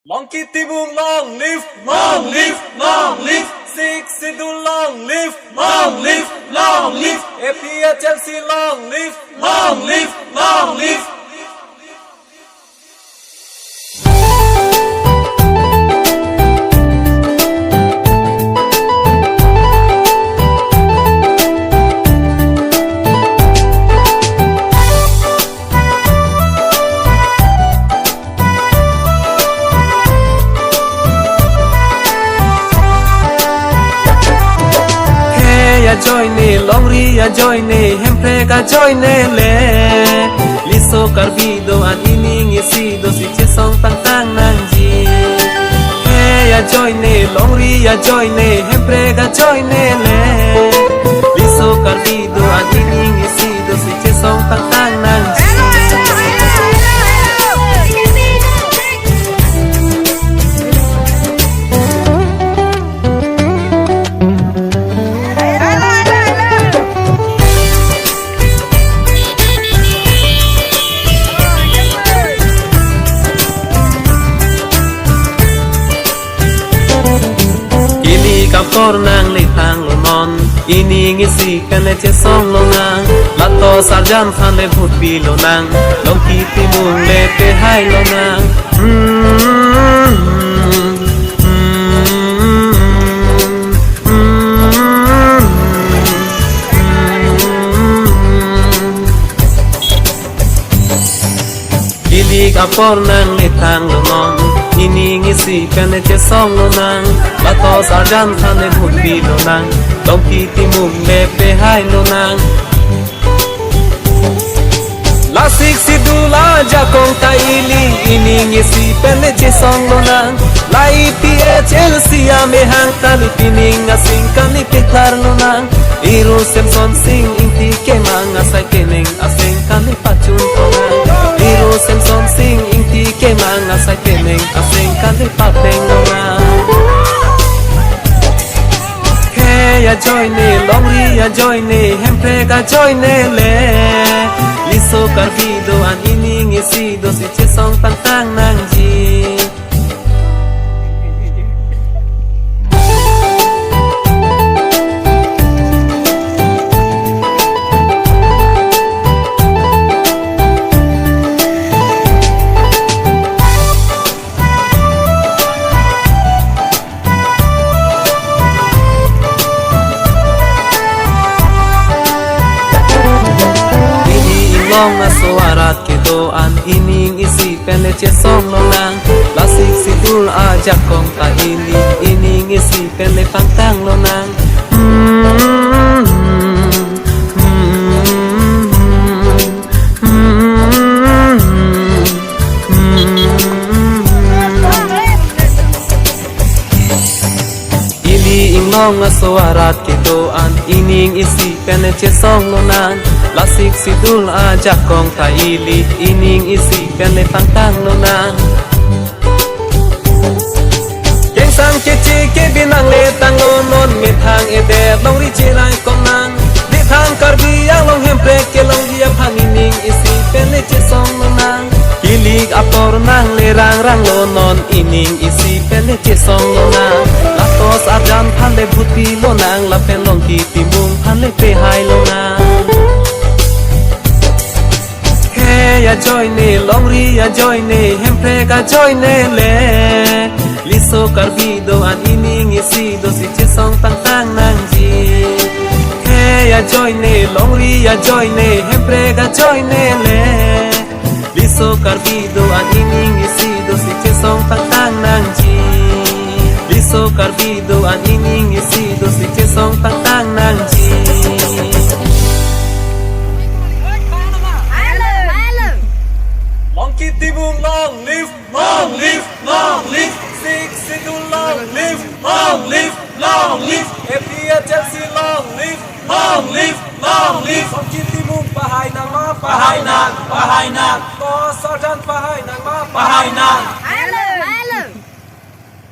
Long kitty boom, long live, long live, long live. Six do long live, long live, long live. APA Chelsea long live, long live, long live. Join long ria join hemprega join le liso carbido an ining isido si che song tang tang nanji hey join long ria join hemprega join le liso carbido an ining isido si che song tang tang nanji kor nang le tang lo non ini ngisi kan le che song lo nang la to sarjan phan le phut pi lo nang long ki ti mung le te hai lo nang Ilik apor nang le tang lo non ini ngisi kan le che song lo nang la to sarjan phan le phut pi lo nang long ki ti mung le pe hai lo nang la sik si du la ja kong ta ili ini ngisi pen le che song lo nang la IPA Chelsea a me hang ta li pining a sing kan li pe thar lo nang iru sem son sing inti ke mang a sai ke ning a sing kan li pa chun to nang iru sem son sing inti ke mang a sai ke ning a sing kan li pa teng lo nang ya join long ria join hemprega join le liso carbido an ining isido si che song tang tang nanji long a suarat ke do an ining isi pen le che song lo nang la sik si dul a jak kong ta ini ining isi pen le pang tang lo nang long a suarat ke do an ining isi pen le che song lo nang la sik si dul a jak kong ta ili ining isi pen le pang tang lo nang keng sang che che ke binang le tang lo non me thang e de long ri che lai kong nang de thang kar bi yang long hem pre ke long dia phang ining isi pen le che song lo nang kilik apor nang le rang rang lo non ining isi pen le che song lo nang la to sarjan phan le bhuti lo nang la pen long ki ti mung phan le pe hai lo nang ya join long ria join hemprega join le liso carbido an ining isido si che song tang tang nanji ya join long ria join hemprega join le liso carbido an ining isido si che song tang tang nanji liso carbido an ining isido si che song tang tang nanji Long kitty boom, long live, long live, long live. Six do long live, long live, long live. APA Chelsea long live, long live, long live. Long kitty boom, pahai nang ma, pahai nang, pahai nang. To sarjan pahai nang ma, pahai nang.